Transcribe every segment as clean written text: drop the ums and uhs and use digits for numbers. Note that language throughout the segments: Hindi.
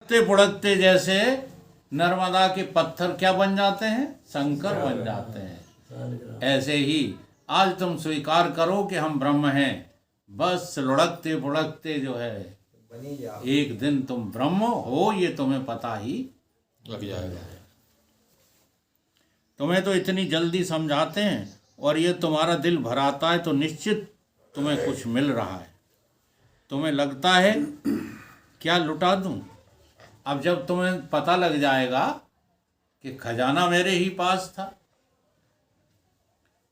फुड़कते जैसे नर्मदा के पत्थर क्या बन जाते हैं, कंकर बन जाते हैं। ऐसे ही आज तुम स्वीकार करो कि हम ब्रह्म हैं, बस लुढ़कते फुड़कते जो है एक दिन तुम ब्रह्म हो ये तुम्हें पता ही लग जाएगा। तुम्हें तो इतनी जल्दी समझाते हैं और ये तुम्हारा दिल भराता है तो निश्चित तुम्हें कुछ मिल रहा है। तुम्हें लगता है क्या लुटा दूं। अब जब तुम्हें पता लग जाएगा कि खजाना मेरे ही पास था।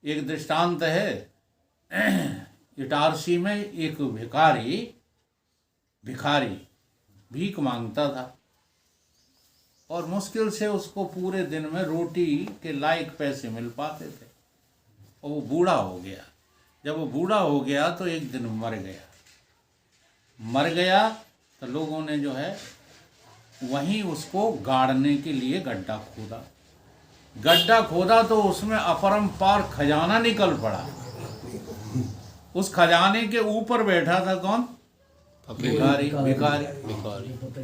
एक दृष्टांत है, इटारसी में एक भिखारी भीख मांगता था और मुश्किल से उसको पूरे दिन में रोटी के लायक पैसे मिल पाते थे और वो बूढ़ा हो गया। जब वो बूढ़ा हो गया तो एक दिन मर गया तो लोगों ने जो है वहीं उसको गाड़ने के लिए गड्ढा खोदा तो उसमें अपरंपार खजाना निकल पड़ा। उस खजाने के ऊपर बैठा था कौन, भिखारी।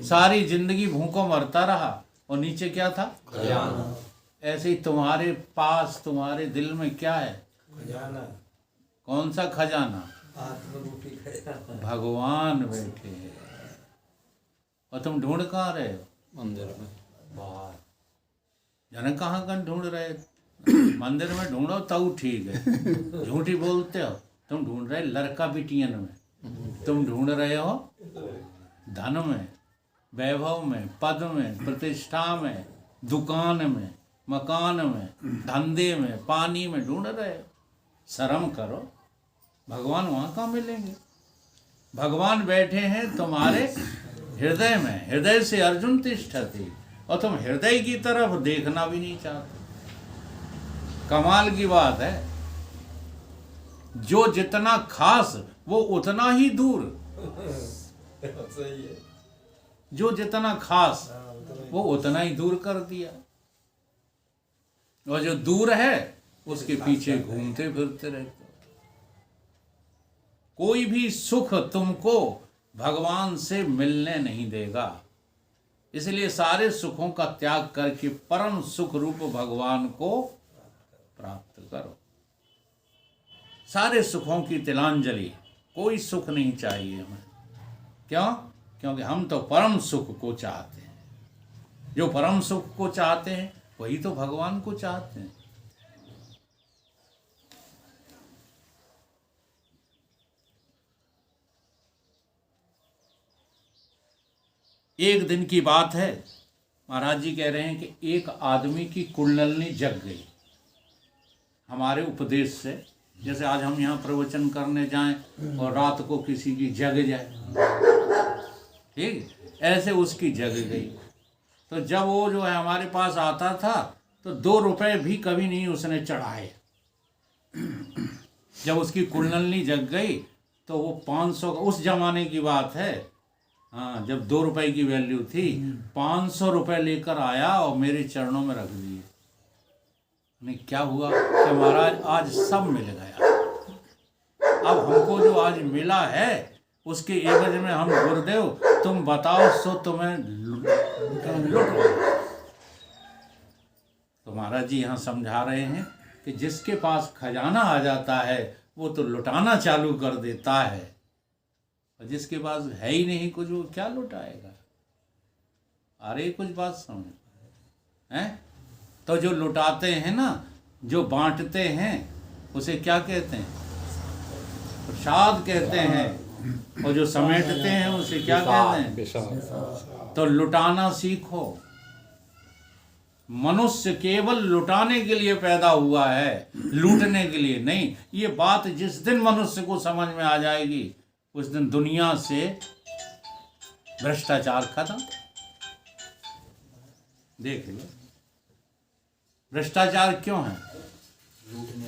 सारी जिंदगी भूखों मरता रहा और नीचे क्या था, खजाना। ऐसे ही तुम्हारे पास तुम्हारे दिल में क्या है, खजाना। कौन सा खजाना, भगवान बैठे हैं। और तुम ढूंढ कहाँ रहे हो, मंदिर में बाहर। जाने कहाँ कहाँ ढूंढ रहे, मंदिर में ढूंढो तब ठीक है, झूठी बोलते हो। तुम ढूंढ रहे लड़का बिटियन में, तुम ढूंढ रहे हो धन में, वैभव में, पद में, प्रतिष्ठा में, दुकान में, मकान में, धंधे में, पानी में ढूंढ रहे हो। शर्म करो, भगवान वहाँ कहाँ मिलेंगे। भगवान बैठे हैं तुम्हारे हृदय में, हृदय से अर्जुन तिष्ठति, और तुम हृदय की तरफ देखना भी नहीं चाहते। कमाल की बात है, जो जितना खास वो उतना ही दूर। जो जितना खास वो उतना ही दूर कर दिया, और जो दूर है उसके पीछे घूमते फिरते रहते। कोई भी सुख तुमको भगवान से मिलने नहीं देगा, इसलिए सारे सुखों का त्याग करके परम सुख रूप भगवान को प्राप्त करो। सारे सुखों की तिलांजलि, कोई सुख नहीं चाहिए हमें। क्यों? क्योंकि हम तो परम सुख को चाहते हैं। जो परम सुख को चाहते हैं वही तो भगवान को चाहते हैं। एक दिन की बात है, महाराज जी कह रहे हैं कि एक आदमी की कुंडलनी जग गई हमारे उपदेश से। जैसे आज हम यहाँ प्रवचन करने जाएं और रात को किसी की जग जाए, ठीक, ऐसे उसकी जग गई। तो जब वो जो है हमारे पास आता था तो 2 रुपए भी कभी नहीं उसने चढ़ाए। जब उसकी कुंडलनी जग गई तो वो 500 का, उस जमाने की बात है, हाँ, जब 2 रुपए की वैल्यू थी, 500 रुपए लेकर आया और मेरे चरणों में रख दिए। नहीं, क्या हुआ कि महाराज आज सब मिल गया। अब हमको जो आज मिला है उसके एवज में हम गुरुदेव तुम बताओ सो तुम्हें लुट। तो महाराज जी यहाँ समझा रहे हैं कि जिसके पास खजाना आ जाता है वो तो लुटाना चालू कर देता है, और जिसके पास है ही नहीं कुछ वो क्या लुटाएगा। अरे कुछ बात समझ हैं। तो जो लुटाते हैं ना, जो बांटते हैं उसे क्या कहते हैं, प्रसाद कहते हैं, और जो समेटते हैं उसे क्या कहते हैं। तो लुटाना सीखो। मनुष्य केवल लुटाने के लिए पैदा हुआ है, लूटने के लिए नहीं। ये बात जिस दिन मनुष्य को समझ में आ जाएगी उस दिन दुनिया से भ्रष्टाचार खत्म। देख लो भ्रष्टाचार क्यों है।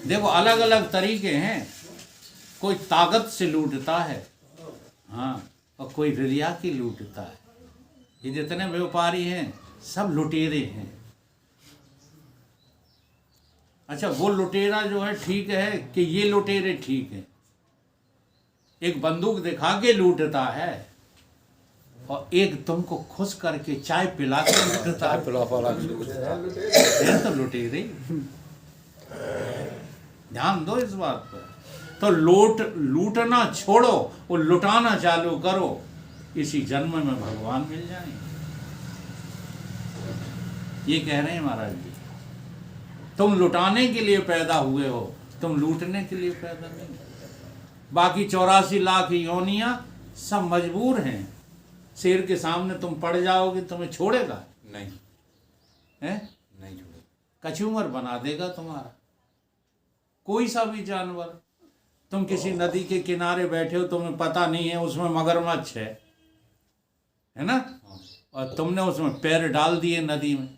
देखो अलग अलग तरीके हैं। कोई ताकत से लूटता है, हाँ, और कोई रिया की लूटता है। ये जितने व्यापारी हैं सब लुटेरे हैं। अच्छा, वो लुटेरा जो है ठीक है कि ये लुटेरे ठीक है। एक बंदूक दिखा के लूटता है, और एक तुमको खुश करके चाय पिला के लुटता है, फिर तो लुटेरे। ध्यान दो इस बात पर। तो लूटना छोड़ो और लुटाना चालू करो, इसी जन्म में भगवान मिल जाएंगे। ये कह रहे हैं महाराज जी। तुम लुटाने के लिए पैदा हुए हो, तुम लूटने के लिए पैदा नहीं। बाकी 84 लाख योनियां सब मजबूर हैं। शेर के सामने तुम पड़ जाओगे, तुम्हें छोड़ेगा नहीं, है? नहीं छोड़ेगा, कचूमर बना देगा तुम्हारा। कोई सा भी जानवर, तुम किसी नदी के किनारे बैठे हो, तुम्हें पता नहीं है उसमें मगरमच्छ है ना, और तुमने उसमें पैर डाल दिए नदी में,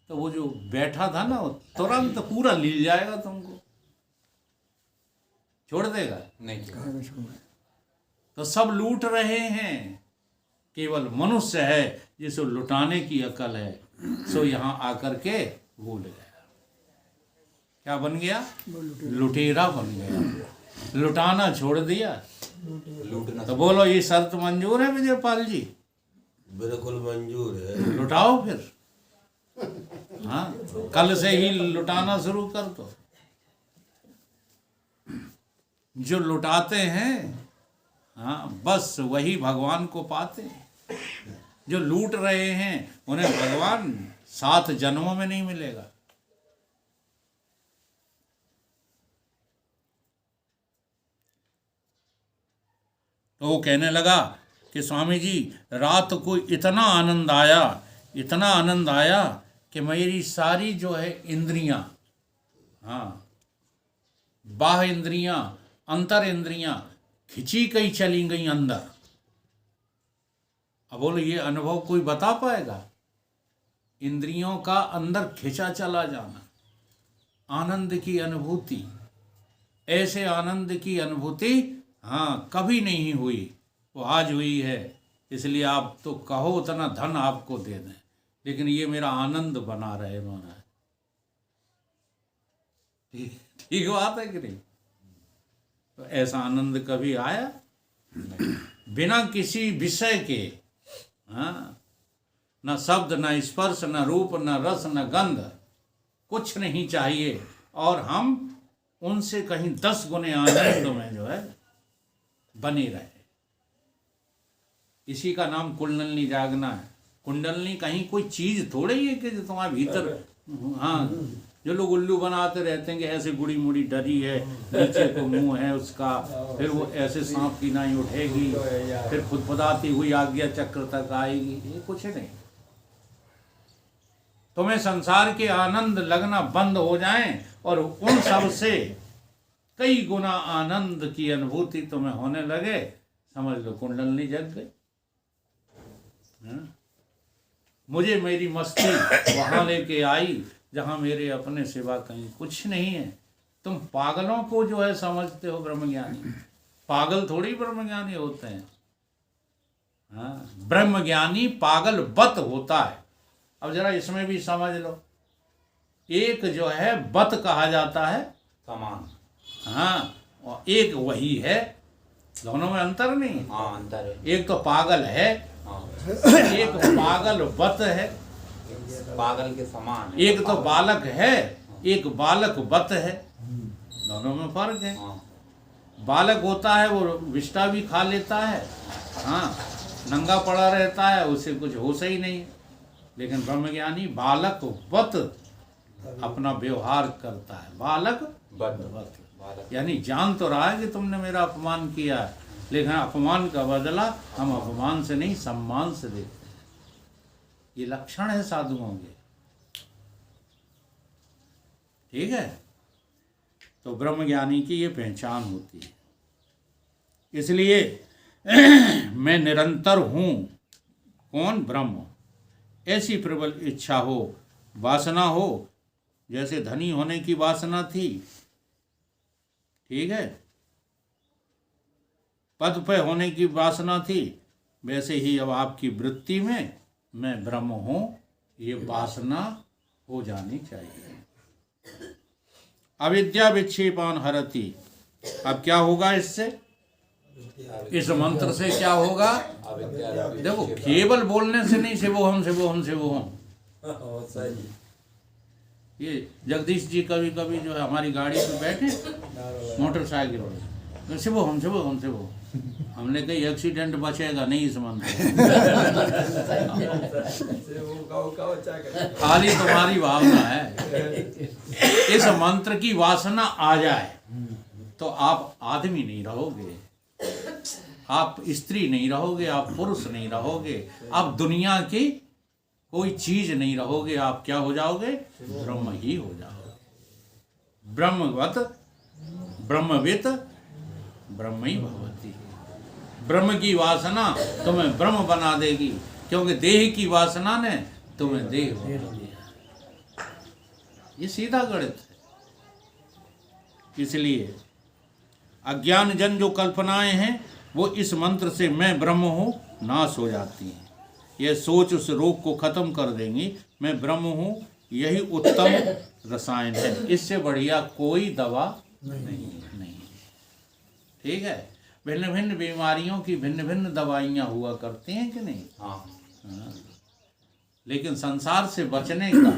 तो वो जो बैठा था ना, वो तुरंत पूरा लील जाएगा तुमको, छोड़ देगा नहीं। तो सब लूट रहे हैं, केवल मनुष्य है जिसे लुटाने की अकल है, सो यहाँ आकर के भूल गया। क्या बन गया? लुटेरा बन गया, लुटाना छोड़ दिया। लूटना तो बोलो ये शर्त मंजूर है विजयपाल जी? बिल्कुल मंजूर है। लुटाओ फिर। हाँ, कल से ही लुटाना शुरू कर दो। जो लुटाते हैं, हाँ, बस वही भगवान को पाते हैं। जो लूट रहे हैं उन्हें भगवान 7 जन्मों में नहीं मिलेगा। तो वो कहने लगा कि स्वामी जी, रात को इतना आनंद आया, इतना आनंद आया कि मेरी सारी जो है इंद्रियां, हाँ, बाह्य इंद्रियां, अंतर इंद्रियां खिंची कई चली गई अंदर। अब बोलो ये अनुभव कोई बता पाएगा? इंद्रियों का अंदर खिंचा चला जाना, आनंद की अनुभूति, ऐसे आनंद की अनुभूति हाँ कभी नहीं हुई, वो आज हुई है। इसलिए आप तो कहो उतना धन आपको दे दें, लेकिन ये मेरा आनंद बना रहे महाराज। ठीक बात है कि नहीं? तो ऐसा आनंद कभी आया बिना किसी विषय के, हाँ, न शब्द, न स्पर्श, न रूप, न रस, न गंध, कुछ नहीं चाहिए, और हम उनसे कहीं 10 गुने आनंद में जो है बने रहे। इसी का नाम कुंडलनी जागना है। कुंडलनी कहीं कोई चीज थोड़े ही है कि जो तुम्हारे भीतर, हाँ, जो लोग उल्लू बनाते रहते हैं कि ऐसे गुड़ी मुड़ी डरी है, नीचे को मुंह है उसका, फिर वो ऐसे सांप की नाई उठेगी, फिर फुदफुदाती हुई आज्ञा चक्र तक आएगी, ये कुछ नहीं। तुम्हें संसार के आनंद लगना बंद हो जाए और उन सब से कई गुना आनंद की अनुभूति तुम्हें होने लगे, समझ लो कुंडलनी जग गई। मुझे मेरी मस्ती वहां लेके आई जहां मेरे अपने सिवा कहीं कुछ नहीं है। तुम पागलों को जो है समझते हो ब्रह्मज्ञानी, पागल थोड़ी ब्रह्मज्ञानी होते हैं। हाँ, ब्रह्मज्ञानी पागल बत होता है। अब जरा इसमें भी समझ लो, एक जो है बत कहा जाता है समान, हाँ, और एक वही है, दोनों में अंतर नहीं। हाँ अंतर है। एक तो पागल है, हाँ, एक पागल बत है, पागल के समान है। एक तो बालक है, एक बालक बत है, दोनों में फर्क है। हाँ, बालक होता है वो विष्टा भी खा लेता है, हाँ, नंगा पड़ा रहता है, उसे कुछ होश ही नहीं। लेकिन ब्रह्मज्ञानी बालक वत अपना व्यवहार करता है, बालक वत, यानी जान तो रहा है कि तुमने मेरा अपमान किया है, लेकिन अपमान का बदला हम अपमान से नहीं सम्मान से देते हैं। ये लक्षण है साधुओं के, ठीक है। तो ब्रह्मज्ञानी की ये पहचान होती है। इसलिए मैं निरंतर हूँ, कौन? ब्रह्म। ऐसी प्रबल इच्छा हो, वासना हो, जैसे धनी होने की वासना थी, ठीक है, पद पे होने की वासना थी, वैसे ही अब आपकी वृत्ति में मैं ब्रह्म हूँ ये वासना हो जानी चाहिए। अविद्या विक्षेपान हरति। अब क्या होगा इससे? इस मंत्र से क्या होगा? देखो, केवल बोलने से नहीं, शिवोहम शिवोहम शिवोहम। ये जगदीश जी कभी कभी जो है हमारी गाड़ी पे बैठे मोटरसाइकिल पर, शिवोहम शिवोहम शिवोहम। हमने कही एक्सीडेंट बचेगा नहीं इस मंत्र से। खाली तुम्हारी भावना है। इस मंत्र की वासना आ जाए तो आप आदमी नहीं रहोगे, आप स्त्री नहीं रहोगे, आप पुरुष नहीं रहोगे, आप दुनिया की कोई चीज नहीं रहोगे। आप क्या हो जाओगे? ब्रह्म ही हो जाओगे। ब्रह्मवत ब्रह्मवित ब्रह्म ही भवति। ब्रह्म की वासना तुम्हें ब्रह्म बना देगी, क्योंकि देह की वासना ने तुम्हें देह बना दिया। ये सीधा गणित है। इसलिए अज्ञान जन जो कल्पनाएं हैं वो इस मंत्र से मैं ब्रह्म हूँ नाश हो जाती हैं। यह सोच उस रोग को खत्म कर देंगी। मैं ब्रह्म हूँ, यही उत्तम रसायन है। इससे बढ़िया कोई दवा नहीं। ठीक है। भिन्न भिन्न बीमारियों की भिन्न भिन्न दवाइयाँ हुआ करती हैं कि नहीं? हाँ। लेकिन संसार से बचने का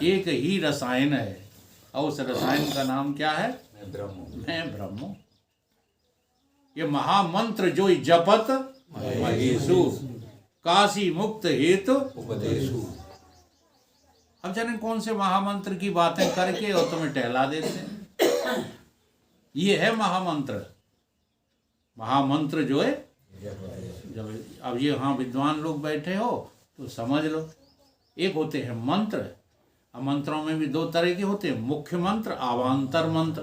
एक ही रसायन है, और उस रसायन का नाम क्या है? मैं ब्रह्म हूँ। ये महामंत्र जो जपत महेशु काशी मुक्त हेतु उपदेशु। अब जाने कौन से महामंत्र की बातें करके और तुम्हें टहला देते हैं। ये है महामंत्र। महामंत्र जो है, जब अब ये हाँ विद्वान लोग बैठे हो तो समझ लो। एक होते हैं मंत्र, अब मंत्रों में भी दो तरह के होते हैं, मुख्य मंत्र, अवान्तर मंत्र।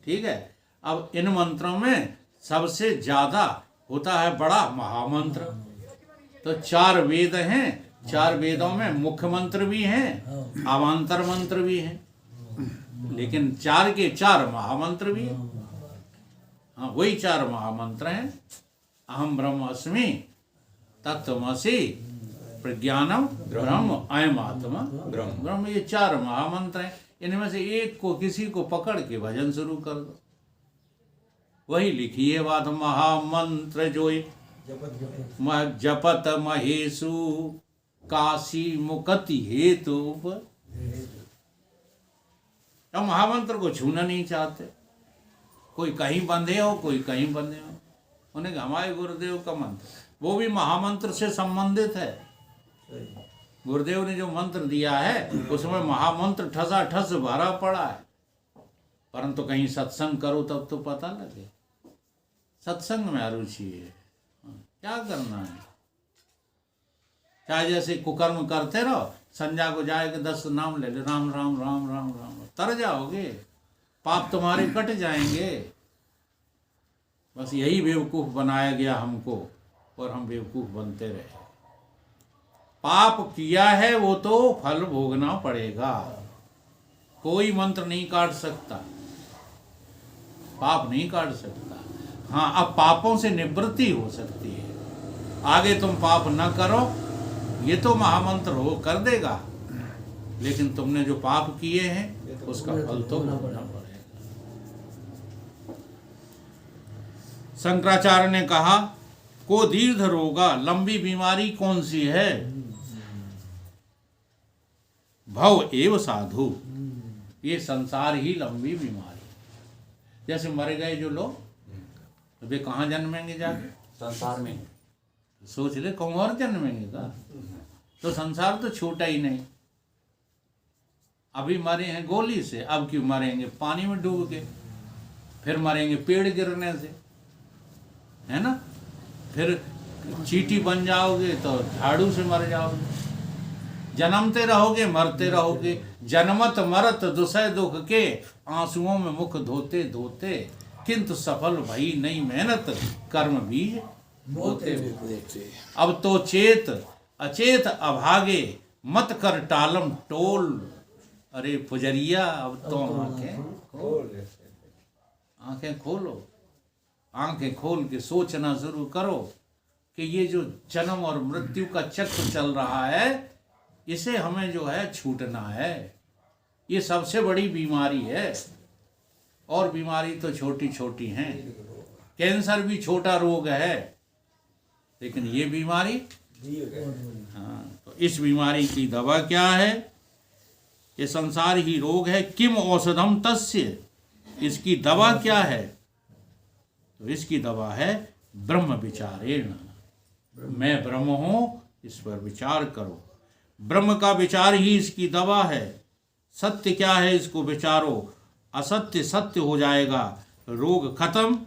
ठीक है। अब इन मंत्रों में सबसे ज्यादा होता है बड़ा महामंत्र। तो 4 वेद हैं, 4 वेदों में मुख्य मंत्र भी हैं, अवान्तर मंत्र भी हैं, लेकिन 4 के 4 महामंत्र भी हैं। हाँ, वही 4 महामंत्र हैं। अहम ब्रह्मास्मि, तत्त्वमसि, प्रज्ञानम ब्रह्म, अयम आत्मा ब्रह्म। ये 4 महामंत्र हैं। इनमें से एक को किसी को पकड़ के भजन शुरू कर दो, वही लिखिए बात। महामंत्र जो जपत महेशु काशी मुक्ति हेतु। अब महामंत्र को छूना नहीं चाहते। कोई कहीं बंधे हो, कोई कहीं बंधे हो। उन्हें हमारे गुरुदेव का मंत्र, वो भी महामंत्र से संबंधित है। गुरुदेव ने जो मंत्र दिया है उसमें महामंत्र ठसा ठस भरा पड़ा है। परंतु कहीं सत्संग करो तब तो पता लगे। सत्संग में अरुचि है, क्या करना है। चाहे जैसे कुकर्म करते रहो, संध्या को जाए के 10 नाम ले ले, राम राम राम राम राम, तर जाओगे, पाप तुम्हारे कट जाएंगे। बस यही बेवकूफ बनाया गया हमको, और हम बेवकूफ बनते रहे। पाप किया है वो तो फल भोगना पड़ेगा। कोई मंत्र नहीं काट सकता, पाप नहीं काट सकता। हाँ, अब पापों से निवृत्ति हो सकती है। आगे तुम पाप न करो, ये तो महामंत्र हो कर देगा, लेकिन तुमने जो पाप किए हैं उसका फल तो भोगना पड़ेगा। शंकराचार्य ने कहा, को दीर्घ रोगा, लंबी बीमारी कौन सी है? भव एव साधु। ये संसार ही लंबी बीमारी। जैसे मर गए जो लोग, वे कहाँ जन्मेंगे जाके? संसार में। सोच ले, कहूँ और जन्मेंगे का? तो संसार तो छोटा ही नहीं। अभी मरे हैं गोली से, अब क्यों मरेंगे? पानी में डूब के। फिर मरेंगे पेड़ गिरने से, है ना? फिर चींटी बन जाओगे तो झाड़ू से मर जाओगे। जन्मते रहोगे, मरते रहोगे। जन्मत मरत दुसह दुख के, आंसुओं में मुख धोते धोते, किंतु सफल भई नहीं मेहनत, कर्म बीज बोते बोते। अब तो चेत अचेत अभागे, मत कर टालम टोल। अरे पुजरिया, अब तो आंखें खोलो। आंखें खोल के सोचना शुरू करो कि ये जो जन्म और मृत्यु का चक्र चल रहा है, इसे हमें जो है छूटना है। ये सबसे बड़ी बीमारी है, और बीमारी तो छोटी छोटी हैं। कैंसर भी छोटा रोग है, लेकिन ये बीमारी, हाँ, तो इस बीमारी की दवा क्या है? ये संसार ही रोग है। किम औषधम तस्य, इसकी दवा क्या है? तो इसकी दवा है ब्रह्म विचारेण। मैं ब्रह्म हूं, इस पर विचार करो। ब्रह्म का विचार ही इसकी दवा है। सत्य क्या है, इसको विचारो। असत्य सत्य हो जाएगा, रोग खत्म।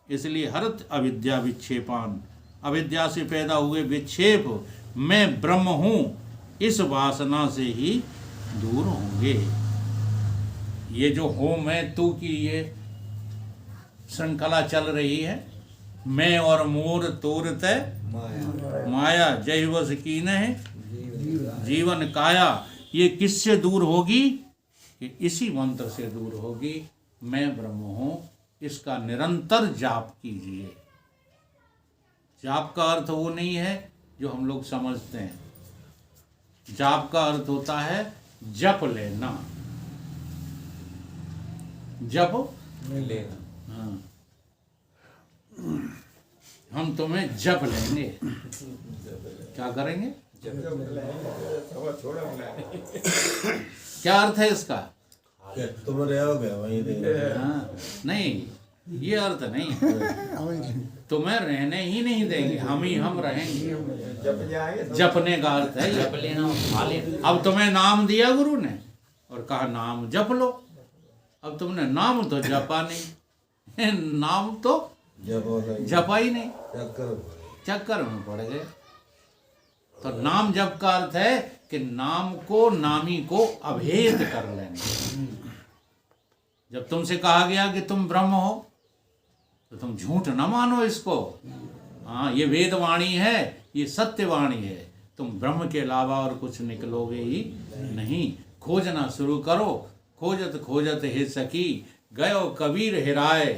इसलिए हरत अविद्या विक्षेपान, अविद्या से पैदा हुए विक्षेप मैं ब्रह्म हूं, इस वासना से ही दूर होंगे। ये जो हो मैं तू की ये श्रृंखला चल रही है, मैं और मोर तोर तय माया जय वस कीन है जीवन काया, ये किससे दूर होगी? कि इसी मंत्र से दूर होगी। मैं ब्रह्म हूं, इसका निरंतर जाप कीजिए। जाप का अर्थ वो नहीं है जो हम लोग समझते हैं। जाप का अर्थ होता है जप लेना, जप लेना। हाँ, हम तुम्हें जप लेंगे। क्या करेंगे? क्या अर्थ है इसका? तुम रहोगे वहीं रहेंगे। हाँ, नहीं, ये अर्थ नहीं। तुम्हें रहने ही नहीं देंगे, हम रहेंगे। जपने का अर्थ है जप लेना और खा लेना। अब तुम्हें नाम दिया गुरु ने और कहा नाम जप लो। अब तुमने नाम तो जपा नहीं, नाम तो जपा ही नहीं, चक्कर में पड़ गए। तो नाम जप का अर्थ है कि नाम को, नामी को अभेद कर लेना। जब तुमसे कहा गया कि तुम ब्रह्म हो, तो तुम झूठ न मानो इसको। हाँ, ये वेद वाणी है, ये सत्य वाणी है। तुम ब्रह्म के अलावा और कुछ निकलोगे ही नहीं। खोजना शुरू करो। खोजत खोजत हे सखी, गयो कबीर हिराए,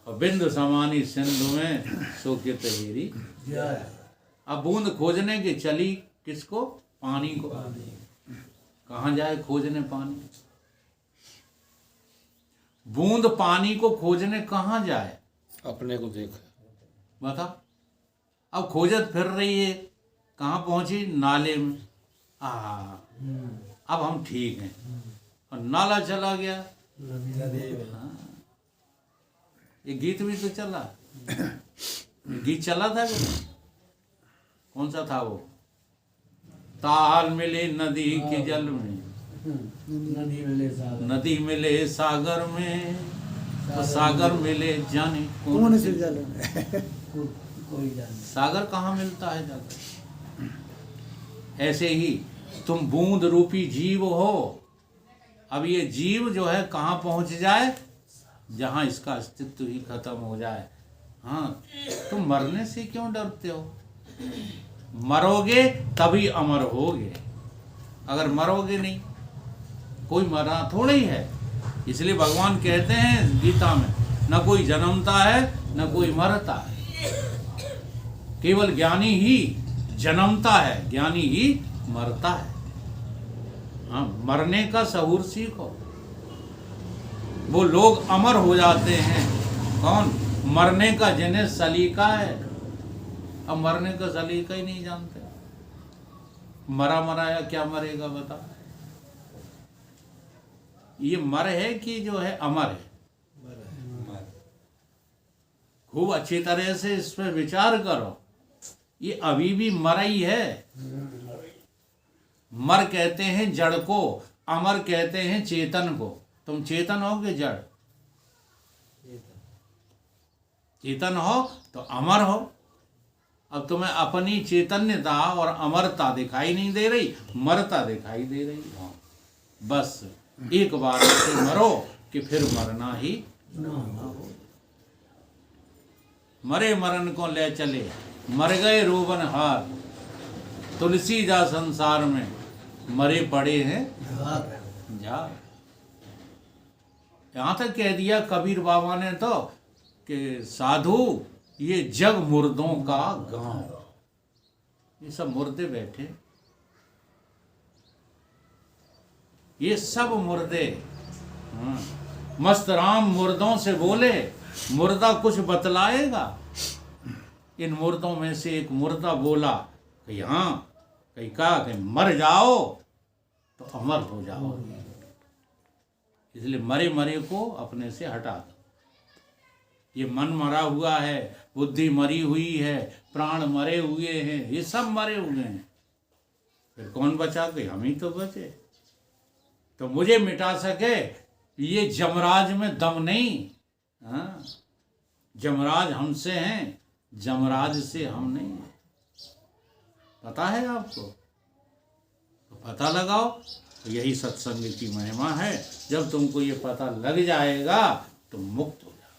और बिंदु समानी सिंधु में सोकित हीरी। अब बूंद खोजने की चली किसको? पानी को। कहाँ जाए खोजने पानी? बूंद पानी को खोजने कहाँ जाए? अपने को देख। बता। अब खोजत फिर रही है, कहाँ पहुंची? नाले में। अब हम ठीक हैं, और नाला चला गया। हाँ। ये गीत भी तो चला। ये गीत चला था वो? कौन सा था वो? ताल मिले नदी के जल में, नदी मिले सागर में, तो सागर मिले जाने कौन से जल में। सागर कहाँ मिलता है जाकर? ऐसे ही तुम बूंद रूपी जीव हो। अब ये जीव जो है कहाँ पहुंच जाए? जहाँ इसका अस्तित्व ही खत्म हो जाए। हाँ, तुम मरने से क्यों डरते हो? मरोगे तभी अमर होगे। अगर मरोगे नहीं, कोई मरा थोड़ा ही है। इसलिए भगवान कहते हैं गीता में, न कोई जन्मता है न कोई मरता है, केवल ज्ञानी ही जन्मता है, ज्ञानी ही मरता है। हाँ, मरने का सहूर सीखो। वो लोग अमर हो जाते हैं। कौन? मरने का जिन्हें सलीका है। अब मरने का सलीका ही नहीं जानते। मरा मराया क्या मरेगा बता? ये मर है कि जो है अमर है? खूब अच्छी तरह से इस पर विचार करो। ये अभी भी मरा ही है। मर कहते हैं जड़ को, अमर कहते हैं चेतन को। तुम चेतन हो कि जड़? चेतन हो तो अमर हो। अब तुम्हें अपनी चैतन्यता और अमरता दिखाई नहीं दे रही, मरता दिखाई दे रही। बस एक बार ऐसे मरो कि फिर मरना ही ना हो। मरे मरण को ले चले, मर गए रोबन हार, तुलसी जा संसार में, मरे पड़े हैं जा। यहाँ तक कह दिया कबीर बाबा ने तो कि साधु ये जग मुर्दों का गांव। ये सब मुर्दे बैठे, ये सब मुर्दे। मस्त राम मुर्दों से बोले, मुर्दा कुछ बतलाएगा। इन मुर्दों में से एक मुर्दा बोला कि हाँ, कहीं कहा कि मर जाओ तो अमर हो जाओ, इसलिए मरे मरे को अपने से हटा दो। ये मन मरा हुआ है, बुद्धि मरी हुई है, प्राण मरे हुए हैं, ये सब मरे हुए हैं, फिर कौन बचा के? हम ही तो बचे। तो मुझे मिटा सके ये जमराज में दम नहीं। हाँ, जमराज हमसे हैं, जमराज से हम नहीं हैं। पता है आपको? तो पता लगाओ। तो यही सत्संग की महिमा है। जब तुमको ये पता लग जाएगा तो मुक्त हो जाओ।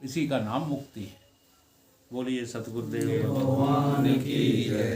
इसी का नाम मुक्ति है। बोलिए सतगुरुदेव भगवान की जय।